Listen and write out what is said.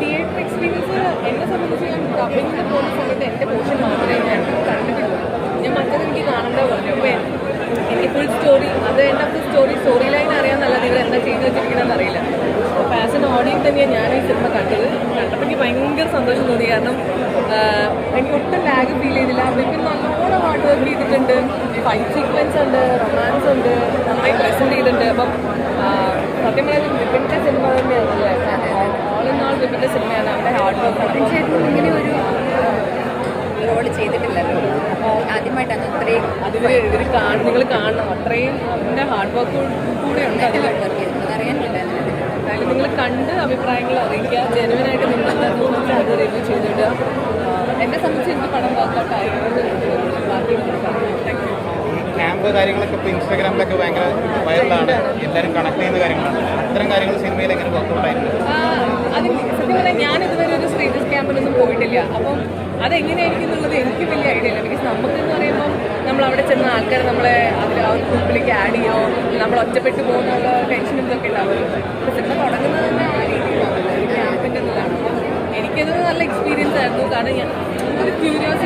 Theatre experience എന്നെ സംബന്ധിച്ച് ഞാൻ ഡബിങ്ങിന് പോകുന്ന സമയത്ത് എൻ്റെ പോർഷൻ മാത്രമേ ഞാൻ കണ്ടിട്ടുള്ളൂ. ഞാൻ മറ്റത് എനിക്ക് കാണേണ്ട പറഞ്ഞു. അപ്പോൾ എനിക്ക് ഫുൾ സ്റ്റോറി അത് എൻ്റെ സ്റ്റോറി ലൈൻ അറിയാമെന്നല്ലാതെ ഇവർ എന്താ ചെയ്ത് വെച്ചിരിക്കണമെന്ന് അറിയില്ല. അപ്പോൾ ആസ് എൻ ഓഡിയൻസ് തന്നെയാണ് ഞാൻ ഈ സിനിമ കണ്ടപ്പോൾ എനിക്ക് ഭയങ്കര സന്തോഷം തോന്നി. കാരണം എനിക്ക് ഒട്ടും ലാഗ് ഫീൽ ചെയ്തില്ല. പിന്നെ നല്ലോണം ഹാർഡ് വർക്ക് ചെയ്തിട്ടുണ്ട്. ഫൈറ്റ് സീക്വൻസ് ഉണ്ട്, റൊമാൻസ് ഉണ്ട്, നന്നായി പ്രസൻറ്റ് ചെയ്തിട്ടുണ്ട്. അപ്പം സത്യം പറഞ്ഞാൽ വിപിൻ്റെ സിനിമ തന്നെയാണല്ലേ, ഓൾ ഇൻ ഓൾ വിപിൻ്റെ സിനിമയാണ്. അവൻ്റെ ഹാർഡ് വർക്കാണ്. ഇങ്ങനെ ഒരു റോള് ചെയ്തിട്ടില്ലല്ലോ, ആദ്യമായിട്ടാണ് ഇത്രയും നിങ്ങൾ കാണണം. അത്രയും അവൻ്റെ ഹാർഡ് വർക്ക് കൂടെ ഉണ്ട് അതിൽ. അറിയാനില്ല. എന്തായാലും നിങ്ങൾ കണ്ട് അഭിപ്രായങ്ങൾ അറിയിക്കുക. ജെനുവിനായിട്ട് നിങ്ങളുടെ അത് റിവ്യൂ ചെയ്തിട്ട് എന്നെ സംബന്ധിച്ച് എനിക്ക് പടം വർക്കൗട്ടായിരുന്നു. ബാക്കി ക്യാമ്പ് കാര്യങ്ങളൊക്കെ ഇപ്പോൾ ഇൻസ്റ്റാഗ്രാമിലൊക്കെ ഭയങ്കര വൈറലാണ്, എല്ലാവരും കണക്ട് ചെയ്യുന്ന കാര്യങ്ങളാണ്. അത്തരം കാര്യങ്ങൾ സിനിമയിൽ എങ്ങനെ വർക്കൗട്ടായിരുന്നു? അത് സത്യം പറഞ്ഞാൽ ഞാൻ ഇതുവരെ ഒരു സ്ട്രീറ്റ് ക്യാമ്പിലൊന്നും പോയിട്ടില്ല. അപ്പം അതെങ്ങനെയായിരിക്കും എന്നുള്ളത് എനിക്ക് വലിയ ഐഡിയ ഇല്ല. ബിക്കോസ് നമുക്കെന്ന് പറയുമ്പം നമ്മൾ അവിടെ ചെന്ന ആൾക്കാർ നമ്മളെ അതിൽ ആ ഒരു ഗ്രൂപ്പിലേക്ക് ആഡ് ചെയ്യോ, നമ്മൾ ഒറ്റപ്പെട്ട് പോകുന്നുള്ള ടെൻഷനും ഇതൊക്കെ ഉണ്ടാവുമല്ലോ. സിനിമ തുടങ്ങുന്നത് തന്നെ ആ രീതിയിലാണല്ലോ, ഒരു ക്യാമ്പിൻ്റെ ഇതിലാണ്. അപ്പം എനിക്കത് നല്ല എക്സ്പീരിയൻസ് ആയിരുന്നു. കാരണം ഞാൻ ഒരു ക്യൂരിയോസിറ്റി